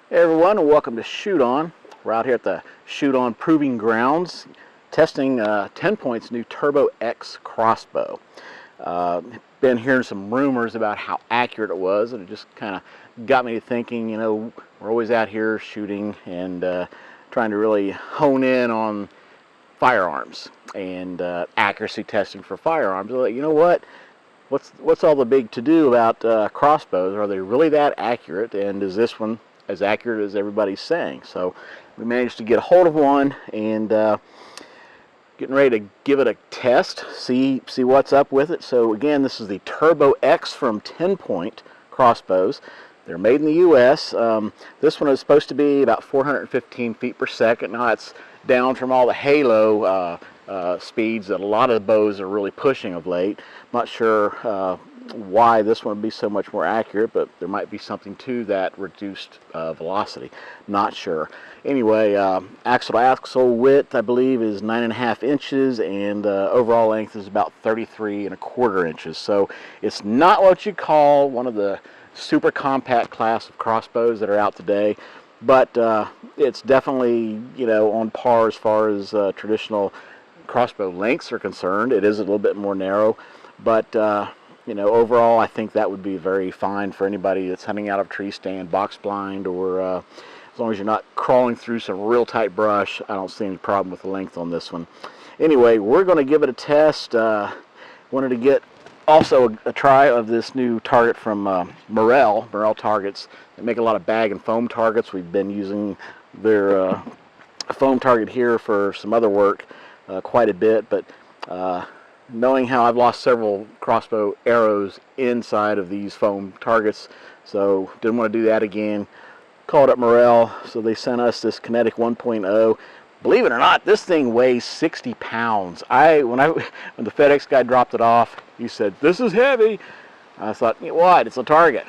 Hey everyone, and welcome to Shoot On. We're out here at the Shoot On Proving Grounds testing TenPoint's new Turbo X crossbow. Been hearing some rumors about how accurate it was, and it just kind of got me thinking, we're always out here shooting and trying to really hone in on firearms and accuracy testing for firearms. You know what? What's all the big to-do about crossbows? Are they really that accurate, and is this one as accurate as everybody's saying? So we managed to get a hold of one and getting ready to give it a test, see what's up with it. So again, this is the Turbo X from TenPoint crossbows. They're made in the U.S. This one is supposed to be about 415 feet per second. Now it's down from all the halo speeds that a lot of the bows are really pushing of late. I'm not sure why this one would be so much more accurate, but there might be something to that reduced velocity. Not sure. Anyway, axle to axle width, I believe, is 9.5 inches, and overall length is about 33.25 inches. So it's not what you call one of the super compact class of crossbows that are out today, but it's definitely, on par as far as traditional crossbow lengths are concerned. It is a little bit more narrow, but overall I think that would be very fine for anybody that's hunting out of a tree stand, box blind, or as long as you're not crawling through some real tight brush. I don't see any problem with the length on this one. Anyway, we're going to give it a test. Wanted to get also a try of this new target from Morel targets. They make a lot of bag and foam targets. We've been using their foam target here for some other work quite a bit, but knowing how I've lost several crossbow arrows inside of these foam targets, so didn't want to do that again. Called up Morel, so they sent us this Kinetic 1.0. Believe it or not, this thing weighs 60 pounds. When the FedEx guy dropped it off, he said, "This is heavy." I thought, what? It's a target.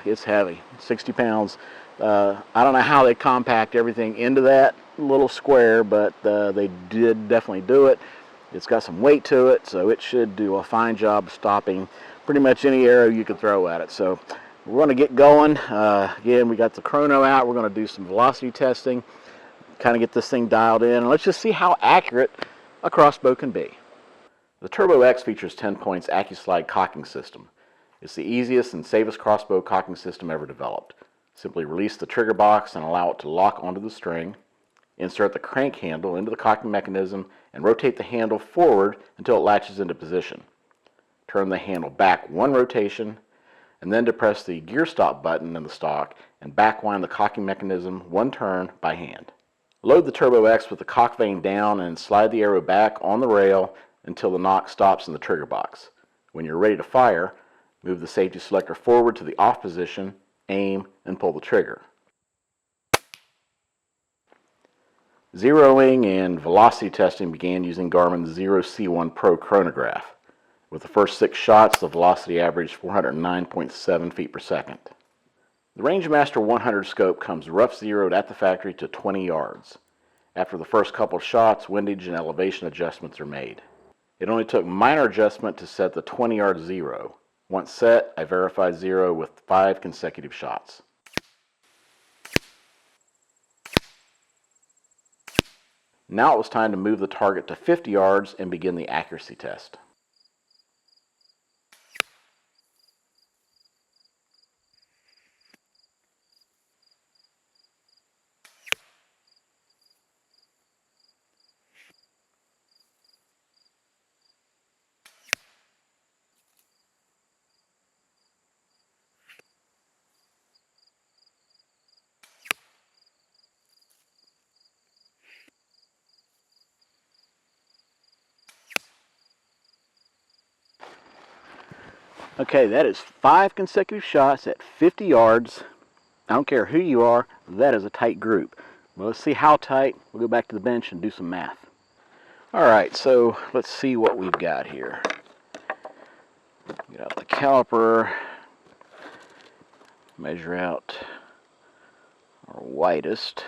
It's heavy, 60 pounds. I don't know how they compact everything into that little square, but they did definitely do it. It's got some weight to it, so it should do a fine job of stopping pretty much any arrow you could throw at it. So we're going to get going. Again, we got the chrono out. We're going to do some velocity testing, kind of get this thing dialed in, and let's just see how accurate a crossbow can be. The Turbo X features TenPoint's AccuSlide cocking system. It's the easiest and safest crossbow cocking system ever developed. Simply release the trigger box and allow it to lock onto the string. Insert the crank handle into the cocking mechanism and rotate the handle forward until it latches into position. Turn the handle back one rotation, and then depress the gear stop button in the stock and backwind the cocking mechanism one turn by hand. Load the Turbo X with the cock vane down and slide the arrow back on the rail until the knock stops in the trigger box. When you're ready to fire, move the safety selector forward to the off position, aim, and pull the trigger. Zeroing and velocity testing began using Garmin's Zero C1 Pro chronograph. With the first 6 shots, the velocity averaged 409.7 feet per second. The Rangemaster 100 scope comes rough zeroed at the factory to 20 yards. After the first couple of shots, windage and elevation adjustments are made. It only took minor adjustment to set the 20-yard zero. Once set, I verified zero with 5 consecutive shots. Now it was time to move the target to 50 yards and begin the accuracy test. Okay, that is 5 consecutive shots at 50 yards. I don't care who you are, that is a tight group. Well, let's see how tight. We'll go back to the bench and do some math. Alright, so let's see what we've got here. Get out the caliper, measure out our widest.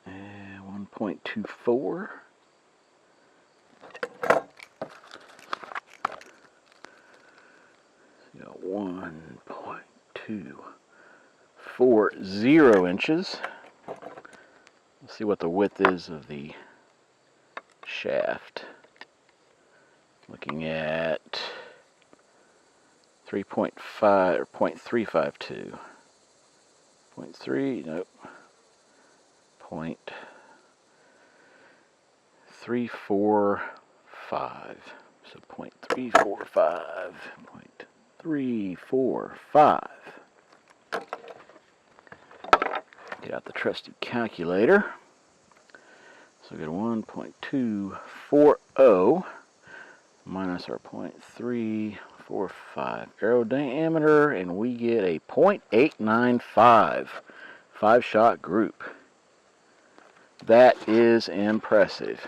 1.24. Got 1.24. .240 inches. Let's see what the width is of the shaft. Looking at 3.5 or 0.352. 0.3, nope. 0.345. So 0.345. 0.345. Get out the trusty calculator. So we get 1.240 minus our 0.345 arrow diameter, and we get a 0.895 5-shot group. That is impressive.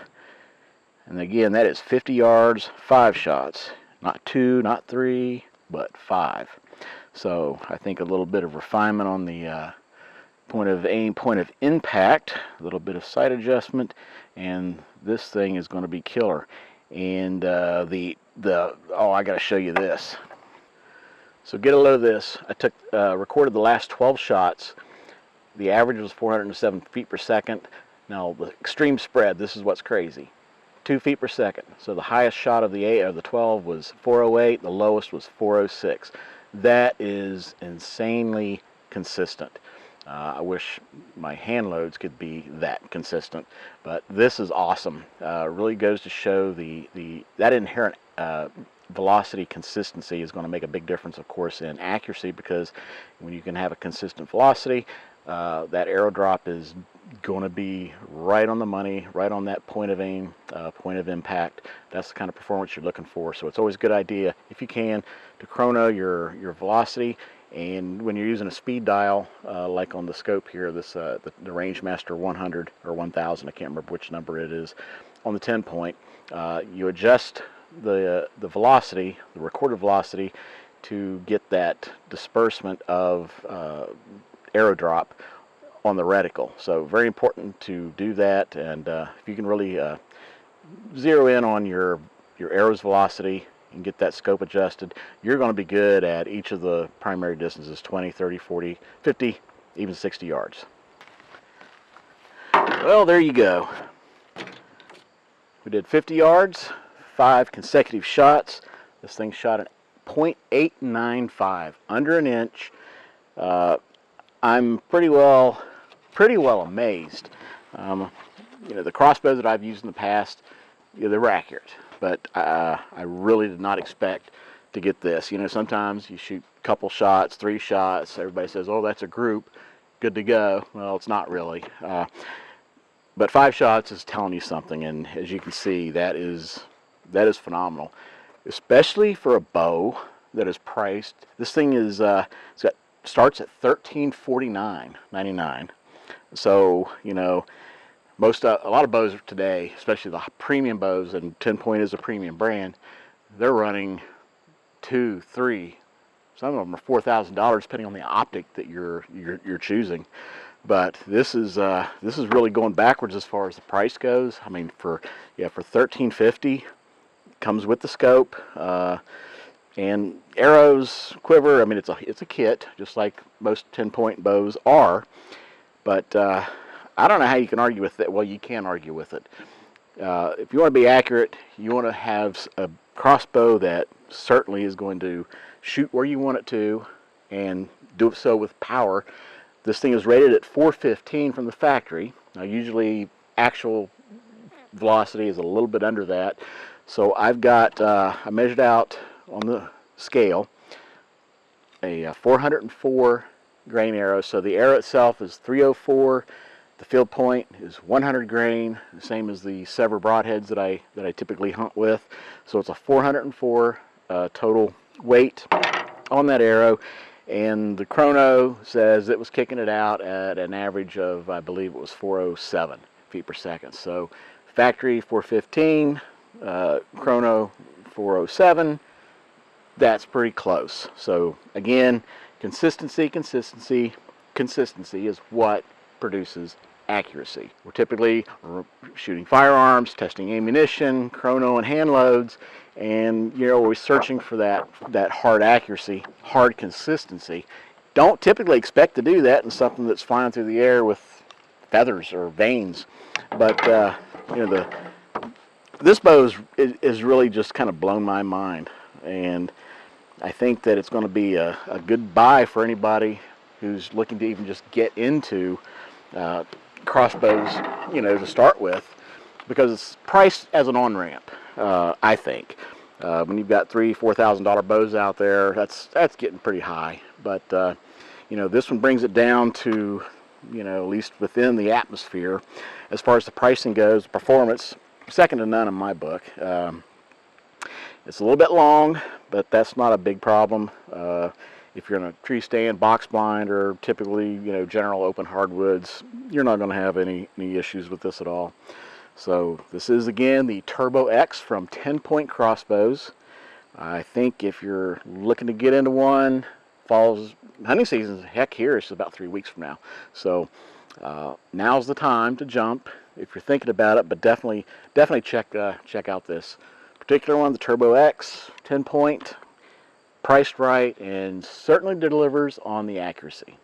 And again, that is 50 yards, 5 shots. Not 2, not 3, but 5. So I think a little bit of refinement on the point of aim, point of impact, a little bit of sight adjustment, and this thing is going to be killer. And oh, I got to show you this. So get a load of this. I recorded the last 12 shots. The average was 407 feet per second. Now the extreme spread, this is what's crazy. 2 feet per second. So the highest shot of the 12 was 408, the lowest was 406. That is insanely consistent. I wish my hand loads could be that consistent, but this is awesome. Really goes to show that inherent velocity consistency is going to make a big difference, of course, in accuracy, because when you can have a consistent velocity, that arrow drop is going to be right on the money, right on that point of aim, point of impact. That's the kind of performance you're looking for. So it's always a good idea, if you can, to chrono your velocity. And when you're using a speed dial, like on the scope here, this the Rangemaster 100 or 1000, I can't remember which number it is, on the TenPoint, you adjust the velocity, the recorded velocity, to get that disbursement of arrow drop on the reticle. So very important to do that, and if you can really zero in on your arrow's velocity and get that scope adjusted, you're going to be good at each of the primary distances, 20, 30, 40, 50, even 60 yards. Well, there you go. We did 50 yards, 5 consecutive shots. This thing shot at 0.895, under an inch. I'm pretty well amazed. The crossbows that I've used in the past, they were accurate, but I really did not expect to get this. Sometimes you shoot a couple shots, 3 shots, everybody says, oh, that's a group, good to go. Well, it's not really. But 5 shots is telling you something, and as you can see, that is phenomenal, especially for a bow that is priced. This thing is starts at $1349.99. So a lot of bows today, especially the premium bows, and TenPoint is a premium brand, they're running $2,000, $3,000, some of them are $4,000, depending on the optic that you're choosing. But this is really going backwards as far as the price goes. I mean, for $1350, comes with the scope, and arrows, quiver. I mean, it's a kit, just like most TenPoint bows are. But I don't know how you can argue with it. Well, you can argue with it. If you want to be accurate, you want to have a crossbow that certainly is going to shoot where you want it to, and do so with power. This thing is rated at 415 from the factory. Now, usually actual velocity is a little bit under that. So I've got, I measured out on the scale a 404 grain arrow. So the arrow itself is 304. The field point is 100 grain, the same as the Sever broadheads that I typically hunt with. So it's a 404 total weight on that arrow. And the chrono says it was kicking it out at an average of, I believe it was 407 feet per second. So factory 415, chrono 407. That's pretty close. So again, consistency is what produces accuracy. We're typically shooting firearms, testing ammunition, chrono and hand loads, and we're searching for that hard accuracy, hard consistency. don't typically expect to do that in something that's flying through the air with feathers or vanes. But you know, this bow is really just kind of blown my mind, and I think that it's going to be a good buy for anybody who's looking to even just get into crossbows, you know, to start with, because it's priced as an on-ramp. I think when you've got $3,000-$4,000 bows out there, that's getting pretty high. But you know, this one brings it down to, you know, at least within the atmosphere. As far as the pricing goes, performance, second to none in my book. It's a little bit long, but that's not a big problem. If you're in a tree stand, box blind, or typically, you know, general open hardwoods, you're not going to have any issues with this at all. So this is, again, the Turbo X from TenPoint Crossbows. I think if you're looking to get into one, fall's hunting season, heck, here it's about 3 weeks from now. So now's the time to jump if you're thinking about it. But definitely check out this particular one, the Turbo X, 10-point, priced right, and certainly delivers on the accuracy.